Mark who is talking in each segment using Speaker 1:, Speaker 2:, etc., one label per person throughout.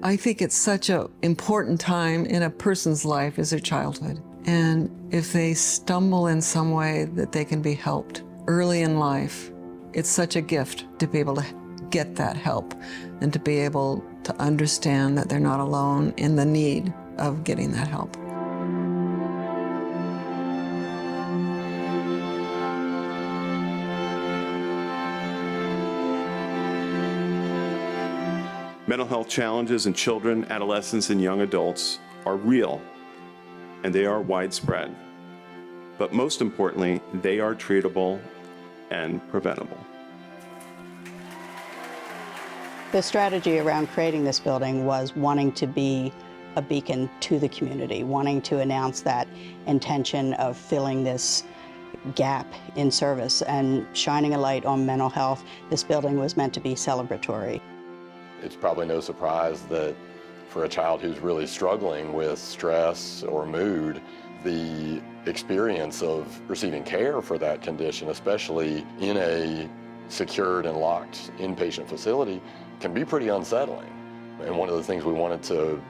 Speaker 1: I think it's such an important time in a person's life as their childhood. And if they stumble in some way that they can be helped early in life, it's such a gift to be able to get that help and to be able to understand that they're not alone in the need of getting that help.
Speaker 2: Mental health challenges in children, adolescents, and young adults are real, and they are widespread. But most importantly, they are treatable and preventable.
Speaker 3: The strategy around creating this building was wanting to be a beacon to the community, wanting to announce that intention of filling this gap in service and shining a light on mental health. This building was meant to be celebratory.
Speaker 4: It's probably no surprise that for a child who's really struggling with stress or mood, the experience of receiving care for that condition, especially in a secured and locked inpatient facility, can be pretty unsettling. And one of the things we wanted to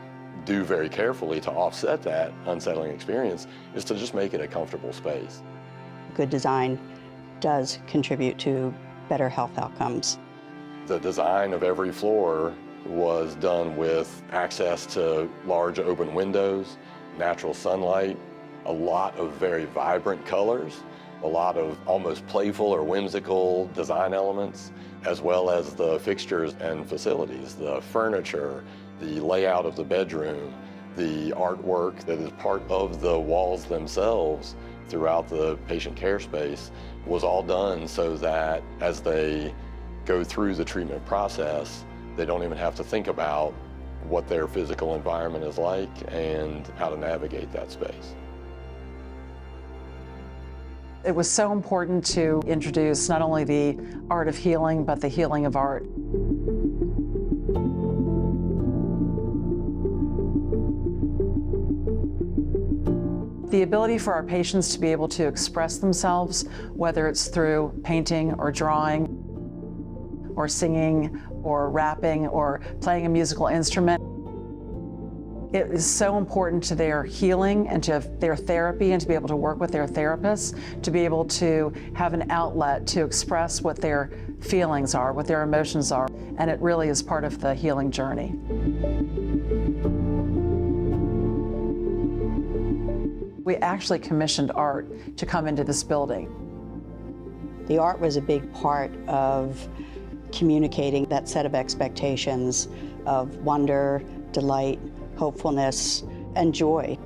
Speaker 4: do very carefully to offset that unsettling experience is to just make it a comfortable space.
Speaker 3: Good design does contribute to better health outcomes.
Speaker 4: The design of every floor was done with access to large open windows, natural sunlight, a lot of very vibrant colors, a lot of almost playful or whimsical design elements, as well as the fixtures and facilities, the furniture, the layout of the bedroom, the artwork that is part of the walls themselves throughout the patient care space was all done so that as they go through the treatment process, they don't even have to think about what their physical environment is like and how to navigate that space.
Speaker 5: It was so important to introduce not only the art of healing, but the healing of art. The ability for our patients to be able to express themselves, whether it's through painting or drawing, or singing, or rapping, or playing a musical instrument. It is so important to their healing and to their therapy and to be able to work with their therapists, to be able to have an outlet to express what their feelings are, what their emotions are, and it really is part of the healing journey. We actually commissioned art to come into this building.
Speaker 3: The art was a big part of communicating that set of expectations of wonder, delight, hopefulness, and joy.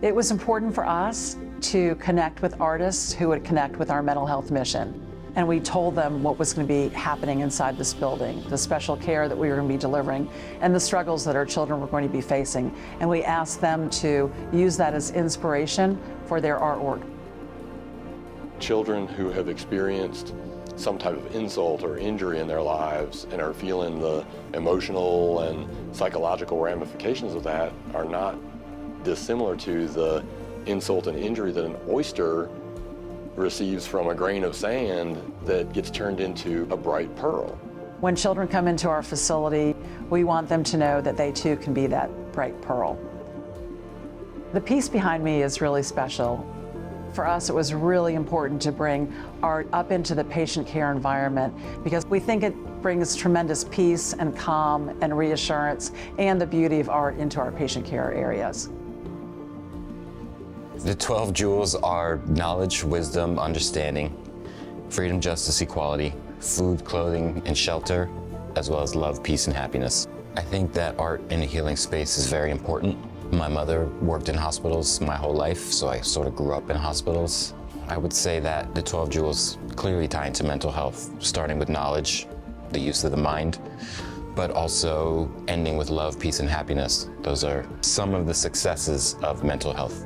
Speaker 5: It was important for us to connect with artists who would connect with our mental health mission. And we told them what was going to be happening inside this building, the special care that we were going to be delivering, and the struggles that our children were going to be facing. And we asked them to use that as inspiration for their artwork.
Speaker 4: Children who have experienced some type of insult or injury in their lives and are feeling the emotional and psychological ramifications of that are not dissimilar to the insult and injury that an oyster receives from a grain of sand that gets turned into a bright pearl.
Speaker 5: When children come into our facility, we want them to know that they too can be that bright pearl. The piece behind me is really special. For us, it was really important to bring art up into the patient care environment because we think it brings tremendous peace and calm and reassurance and the beauty of art into our patient care areas.
Speaker 6: The 12 jewels are knowledge, wisdom, understanding, freedom, justice, equality, food, clothing, and shelter, as well as love, peace, and happiness. I think that art in a healing space is very important. My mother worked in hospitals my whole life, so I sort of grew up in hospitals. I would say that the 12 jewels clearly tie into mental health, starting with knowledge, the use of the mind, but also ending with love, peace, and happiness. Those are some of the successes of mental health.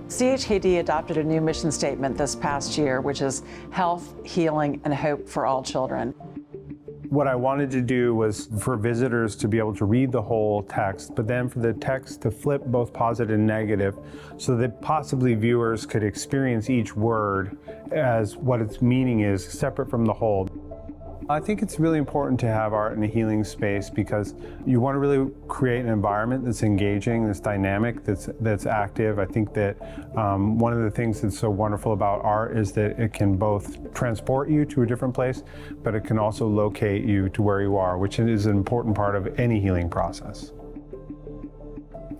Speaker 5: CHKD adopted a new mission statement this past year, which is health, healing, and hope for all children.
Speaker 7: What I wanted to do was for visitors to be able to read the whole text, but then for the text to flip both positive and negative so that possibly viewers could experience each word as what its meaning is separate from the whole. I think it's really important to have art in a healing space because you want to really create an environment that's engaging, that's dynamic, that's active. I think that one of the things that's so wonderful about art is that it can both transport you to a different place, but it can also locate you to where you are, which is an important part of any healing process.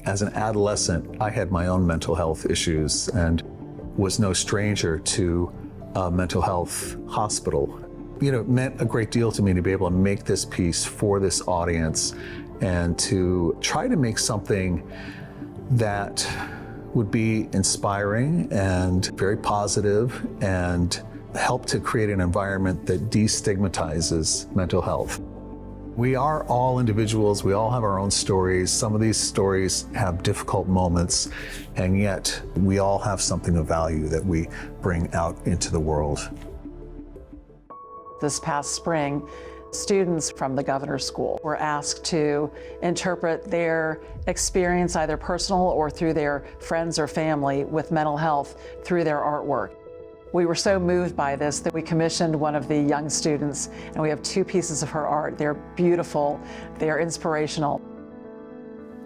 Speaker 8: As an adolescent, I had my own mental health issues and was no stranger to a mental health hospital. You know, it meant a great deal to me to be able to make this piece for this audience and to try to make something that would be inspiring and very positive and help to create an environment that destigmatizes mental health. We are all individuals, we all have our own stories. Some of these stories have difficult moments, and yet we all have something of value that we bring out into the world.
Speaker 5: This past spring, students from the Governor's School were asked to interpret their experience, either personal or through their friends or family, with mental health through their artwork. We were so moved by this that we commissioned one of the young students, and we have 2 pieces of her art. They're beautiful, they're inspirational.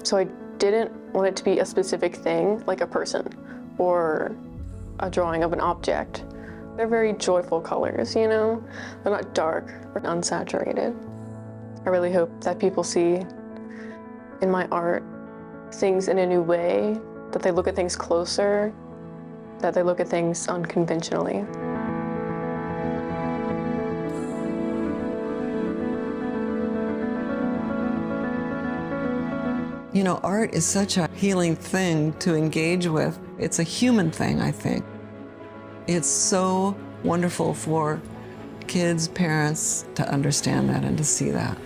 Speaker 9: So I didn't want it to be a specific thing, like a person or a drawing of an object. They're very joyful colors, you know? They're not dark or unsaturated. I really hope that people see in my art things in a new way, that they look at things closer, that they look at things unconventionally.
Speaker 1: You know, art is such a healing thing to engage with. It's a human thing, I think. It's so wonderful for kids, parents to understand that and to see that.